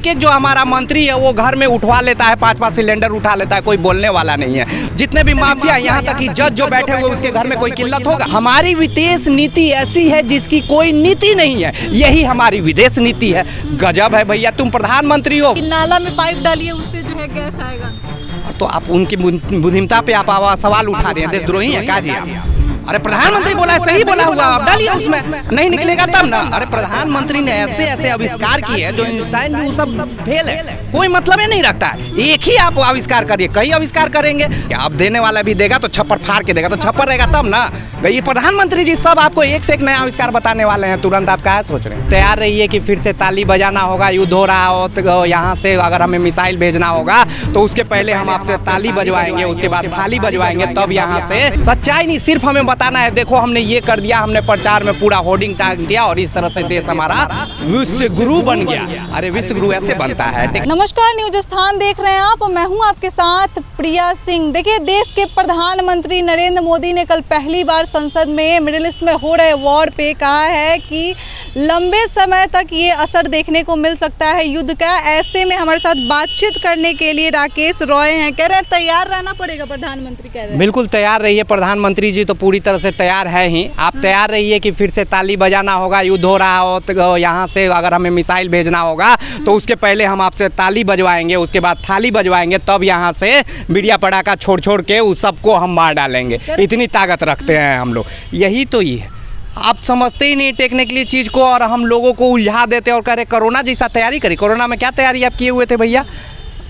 एक एक जो हमारा मंत्री है वो घर में उठवा लेता है, 5-5 सिलेंडर उठा लेता है, कोई बोलने वाला नहीं है। जितने भी माफिया, यहाँ तक कि जज जो बैठे हुए उसके घर में कोई किल्लत होगा? हमारी विदेश नीति ऐसी है जिसकी कोई नीति नहीं है, यही हमारी विदेश नीति है। गजब है भैया, तुम प्रधानमंत्री हो। नाला में पाइप डालिए, उससे जो है गैस आएगा। तो आप उनकी बुद्धिमत्ता पे आप सवाल उठा रहे हैं, देशद्रोही है क्या जी आप? अरे प्रधानमंत्री बोला है, सही बोला हुआ, आप डालिए उसमें, नहीं निकलेगा तब ना। अरे प्रधानमंत्री ने ऐसे ऐसे आविष्कार किए हैं जो आइंस्टाइन वो सब फेल है, कोई मतलब ही नहीं रखता है। एक ही आप आविष्कार करिए, कई आविष्कार करेंगे, आप देने वाला भी देगा तो छप्पर फाड़ के देगा, तो छप्पर रहेगा तब ना। ये प्रधानमंत्री जी सब आपको एक से एक नया आविष्कार बताने वाले हैं, तुरंत आप क्या सोच रहे हैं? तैयार रहिए कि फिर से ताली बजाना होगा, युद्ध हो रहा हो तो यहाँ से अगर हमें मिसाइल भेजना होगा तो उसके पहले हम आपसे ताली बजवाएंगे, उसके बाद थाली बजवाएंगे, तब यहाँ से। सच्चाई नहीं, सिर्फ हमें बताना है, देखो हमने ये कर दिया, हमने प्रचार में पूरा होर्डिंग टांग दिया और इस तरह से देश हमारा विश्व गुरु बन गया। अरे विश्व गुरु ऐसे बनता है। नमस्कार, न्यूज स्थान देख रहे हैं आप, मैं हूं आपके साथ प्रिया सिंह। देखिए, देश के प्रधानमंत्री नरेंद्र मोदी ने कल पहली बार संसद में मिडिल ईस्ट में हो रहे वॉर पे कहा है कि लंबे समय तक ये असर देखने को मिल सकता है युद्ध का। ऐसे में हमारे साथ बातचीत करने के लिए राकेश रॉय हैं, कह रहे हैं तैयार रहना पड़ेगा, प्रधानमंत्री कह रहे हैं। बिल्कुल तैयार रहिए, प्रधानमंत्री जी तो पूरी तरह से तैयार है ही। आप तैयार रहिए कि फिर से ताली बजाना होगा, युद्ध हो रहा हो तो यहाँ से अगर हमें मिसाइल भेजना होगा तो उसके पहले हम आपसे ताली बजवाएंगे, उसके बाद थाली बजवाएंगे, तब यहाँ से बिड़िया पटाखा छोड़ छोड़ के उस सबको हम मार डालेंगे। इतनी ताकत रखते हैं हम लोग, यही तो ये आप समझते ही नहीं टेक्निकली चीज़ को, और हम लोगों को उलझा देते और कह रहे कोरोना जैसा तैयारी करी। कोरोना में क्या तैयारी आप किए हुए थे भैया?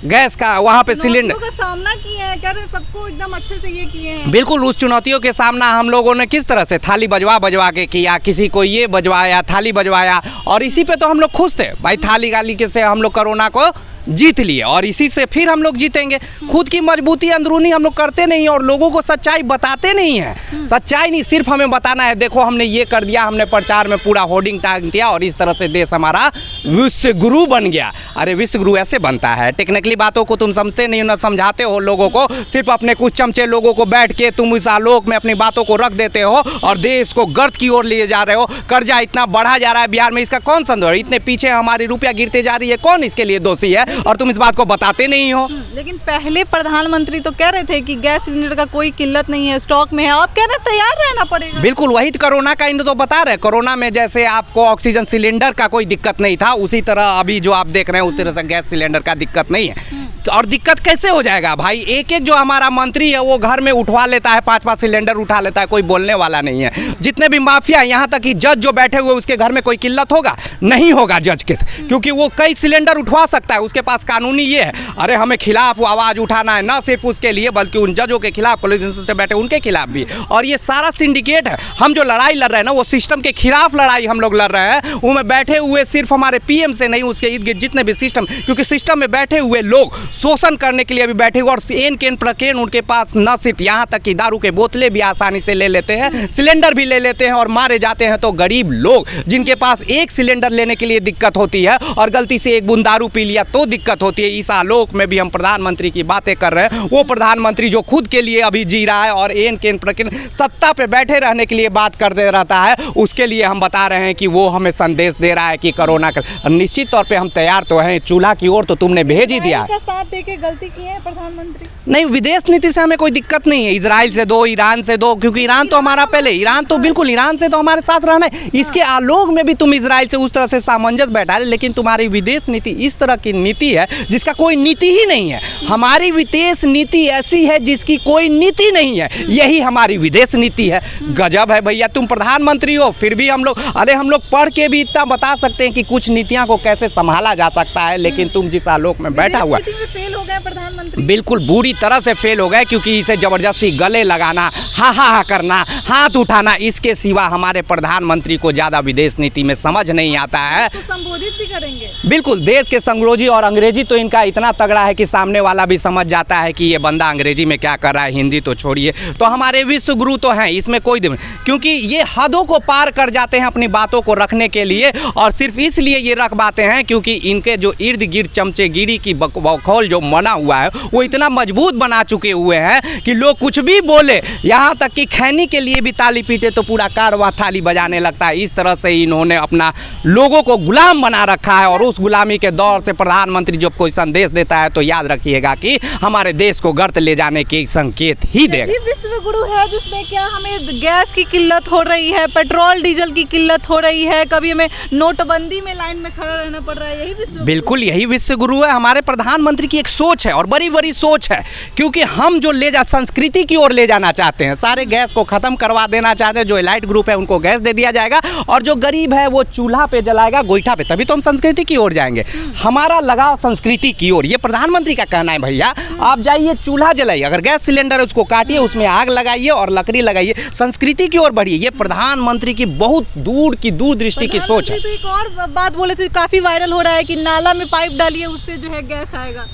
गैस का वहाँ पे सिलेंडर का सामना किया है, कह रहे सबको एकदम अच्छे से ये किए हैं। बिल्कुल, उस चुनौतियों के सामना हम लोगों ने किस तरह से थाली बजवा के किया, किसी को ये बजवाया, थाली बजवाया, और इसी पे तो हम लोग खुश थे भाई। थाली गाली के से हम लोग कोरोना को जीत लिए और इसी से फिर हम लोग जीतेंगे। खुद की मजबूती अंदरूनी हम लोग करते नहीं और लोगों को सच्चाई बताते नहीं हैं। सच्चाई नहीं, सिर्फ हमें बताना है, देखो हमने ये कर दिया, हमने प्रचार में पूरा होर्डिंग टांग दिया और इस तरह से देश हमारा विश्व गुरु बन गया। अरे विश्व गुरु ऐसे बनता है। टेक्निकली बातों को तुम समझते नहीं हो, ना समझाते हो लोगों को, सिर्फ अपने कुछ चमचे लोगों को बैठ के तुम इस आलोक में अपनी बातों को रख देते हो और देश को गर्त की ओर लिए जा रहे हो। कर्जा इतना बढ़ा जा रहा है बिहार में, इसका कौन संदेह? इतने पीछे हमारी रुपया गिरते जा रही है, कौन इसके लिए दोषी है? और तुम इस बात को बताते नहीं हो। लेकिन पहले प्रधानमंत्री तो कह रहे थे कि गैस सिलेंडर का कोई किल्लत नहीं है, स्टॉक में है। आप कह रहे हैं तैयार रहना पड़ेगा। बिल्कुल, वही तो कोरोना का इन तो बता रहे। कोरोना में जैसे आपको ऑक्सीजन सिलेंडर का कोई दिक्कत नहीं था, उसी तरह अभी जो आप देख रहे हैं उस तरह से गैस सिलेंडर का दिक्कत नहीं है। और दिक्कत कैसे हो जाएगा भाई? एक एक जो हमारा मंत्री है वो घर में उठवा लेता है, 5-5 सिलेंडर उठा लेता है, कोई बोलने वाला नहीं है। जितने भी माफिया, यहाँ तक कि जज जो बैठे हुए उसके घर में कोई किल्लत होगा? नहीं होगा जज के, क्योंकि वो कई सिलेंडर उठवा सकता है, उसके पास कानूनी ये है। अरे हमें खिलाफ आवाज़ उठाना है, ना सिर्फ उसके लिए बल्कि उन जजों के खिलाफ, पुलिस से बैठे उनके खिलाफ भी। और ये सारा सिंडिकेट है। हम जो लड़ाई लड़ रहे हैं ना, वो सिस्टम के खिलाफ लड़ाई हम लोग लड़ रहे हैं। उनमें बैठे हुए सिर्फ हमारे पीएम से नहीं, उसके इर्द गिर्द जितने भी सिस्टम, क्योंकि सिस्टम में बैठे हुए लोग शोषण करने के लिए अभी बैठे हुए और एन केन प्रकेन उनके पास न सिर्फ यहाँ तक कि दारू के बोतलें भी आसानी से ले लेते हैं, सिलेंडर भी ले लेते हैं और मारे जाते हैं। तो गरीब लोग जिनके पास एक सिलेंडर लेने के लिए दिक्कत होती है और गलती से एक बूंद दारू पी लिया तो दिक्कत होती है। इस आलोक में भी हम प्रधानमंत्री की बातें कर रहे हैं। वो प्रधानमंत्री जो खुद के लिए अभी जी रहा है और एन केन प्रकेन सत्ता पे बैठे रहने के लिए बात करते रहता है, उसके लिए हम बता रहे हैं कि वो हमें संदेश दे रहा है कि कोरोना का निश्चित तौर पे हम तैयार तो हैं। चूल्हा की ओर तो तुमने भेज ही दिया। साथ देके गलती की है प्रधानमंत्री? नहीं, विदेश नीति से हमें कोई दिक्कत नहीं है। इजराइल से दो, ईरान से दो, क्योंकि ईरान तो हमारा पहले, ईरान तो बिल्कुल, ईरान से तो हमारे साथ रहना है। इसके आलोक में भी तुम इजराइल से उस तरह से सामंजस्य बैठा रहे, लेकिन तुम्हारी विदेश नीति इस तरह की नीति है जिसका कोई नीति ही नहीं है। हमारी विदेश नीति ऐसी है जिसकी कोई नीति नहीं है, यही हमारी विदेश नीति है। गजब है भैया, तुम प्रधानमंत्री हो फिर भी हम लोग, अरे हम लोग पढ़ के भी इतना बता सकते हैं कि कुछ नीतियां को कैसे संभाला जा सकता है, लेकिन तुम जिस आलोक में बैठा हुआ फेल हो गए प्रधानमंत्री। बिल्कुल बुरी तरह से फेल हो गए, क्योंकि इसे जबरदस्ती गले लगाना, हा करना, हाथ उठाना, इसके सिवा हमारे प्रधानमंत्री को ज्यादा विदेश नीति में समझ नहीं आता है। तो संबोधित भी करेंगे। बिल्कुल, देश के संग्रोजी और अंग्रेजी तो इनका इतना तगड़ा है कि सामने वाला भी समझ जाता है कि ये बंदा अंग्रेजी में क्या कर रहा है, हिंदी तो छोड़िए। तो हमारे विश्व गुरु तो हैं, इसमें कोई क्योंकि ये हदों को पार कर जाते हैं अपनी बातों को रखने के लिए, और सिर्फ इसलिए ये रख पाते हैं क्योंकि इनके जो इर्द गिर्द चमचेगिरी की बखौफ माहौल जो बना हुआ है वो इतना मजबूत बना चुके हुए हैं कि लोग कुछ भी बोले, यहाँ तक कि खैनी के लिए भी ताली पीटे तो पूरा कारवा थाली बजाने लगता है। इस तरह से इन्होंने अपना लोगों को गुलाम बना रखा है और उस गुलामी के दौर से प्रधानमंत्री जब कोई संदेश देता है तो याद रखिएगा कि हमारे देश को गर्त ले जाने के संकेत ही देगा। ये विश्व गुरु है जिसमें क्या हमें गैस की किल्लत हो रही है, पेट्रोल डीजल की किल्लत हो रही है, कभी हमें नोटबंदी में लाइन में खड़ा रहना पड़ रहा है, यही विश्व बिल्कुल यही विश्व गुरु है। हमारे प्रधानमंत्री की एक सोच है और बड़ी बड़ी सोच है, क्योंकि हम जो ले जा संस्कृति की ओर ले जाना चाहते हैं, सारे गैस को खत्म करवा देना चाहते हैं। जो एलाइट ग्रुप है उनको गैस दे दिया जाएगा और जो गरीब है वो चूल्हा पे जलाएगा, गोईठा पे, तभी तो हम संस्कृति की ओर जाएंगे। हमारा लगाव संस्कृति की ओर, ये प्रधानमंत्री का कहना है। भैया आप जाइए चूल्हा जलाइए, अगर गैस सिलेंडर है उसको काटिए, उसमें आग लगाइए और लकड़ी लगाइए, संस्कृति की ओर बढ़िए। ये प्रधानमंत्री की बहुत दूर की दूरदृष्टि की सोच है। तो एक और बात बोले थे, काफी वायरल हो रहा है कि नाला में पाइप डालिए उससे जो है गैस आएगा।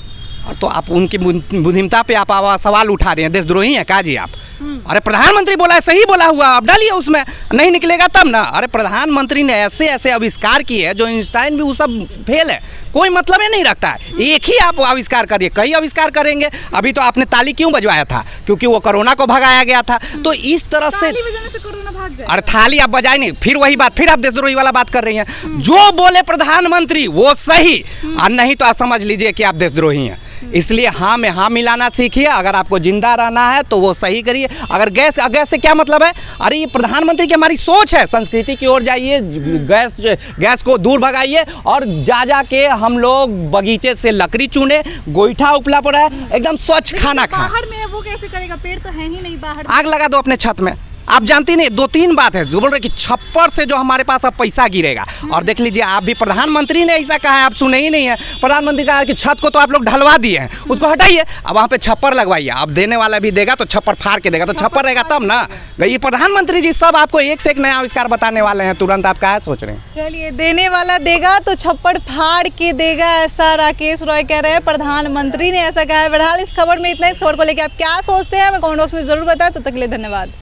और तो आप उनकी बुद्धिमत्ता पे आप सवाल उठा रहे हैं, देशद्रोही हैं काजी आप। अरे प्रधानमंत्री बोला है, सही बोला हुआ, आप डालिए उसमें, नहीं निकलेगा तब ना। अरे प्रधानमंत्री ने ऐसे ऐसे आविष्कार किए हैं जो आइंस्टाइन भी वो सब फेल है, कोई मतलब ही नहीं रखता है। एक ही आप आविष्कार करिए, कई आविष्कार करेंगे। अभी तो आपने ताली क्यों बजवाया था? क्योंकि वो कोरोना को भगाया गया था। तो इस तरह से कोरोना भाग जाए। अरे थाली आप बजाए नहीं, फिर वही बात, फिर आप देशद्रोही वाला बात कर रही हैं। जो बोले प्रधानमंत्री वो सही, और नहीं तो आप समझ लीजिए कि आप देशद्रोही हैं। इसलिए हाँ में हाँ मिलाना सीखिए। अगर आपको जिंदा रहना है तो वो सही करिए। अगर गैस से क्या मतलब है? अरे ये प्रधानमंत्री की हमारी सोच है, संस्कृति की ओर जाइए, गैस को दूर भगाइए और जा के हम लोग बगीचे से लकड़ी चुने, गोईठा उपला पड़ा है, एकदम स्वच्छ खाना खाएं। बाहर में है वो कैसे करेगा? पेड़ तो है ही नहीं बाहर। आग लगा दो अपने छत में। आप जानती नहीं, दो तीन बात है जो बोल रहे कि छप्पर से जो हमारे पास अब पैसा गिरेगा। और देख लीजिए, आप भी प्रधानमंत्री ने ऐसा कहा है, आप सुने ही नहीं है। प्रधानमंत्री कहा है कि छत को तो आप लोग ढलवा दिए हैं, उसको हटाइए, अब वहाँ पे छप्पर लगवाइए। अब देने वाला भी देगा तो छप्पर फाड़ के देगा, तो छप्पर रहेगा तब ना। ये प्रधानमंत्री जी सब आपको एक से एक नया आविष्कार बताने वाले हैं, तुरंत आप क्या सोच रहे हैं? चलिए, देने वाला देगा तो छप्पर फाड़ के देगा, ऐसा राकेश रॉय कह रहे हैं। प्रधानमंत्री ने ऐसा कहा है। बहरहाल इस खबर में इतना। इस खबर को लेकर आप क्या सोचते हैं हमें कमेंट बॉक्स में जरूर बताएं। तब तक के लिए धन्यवाद।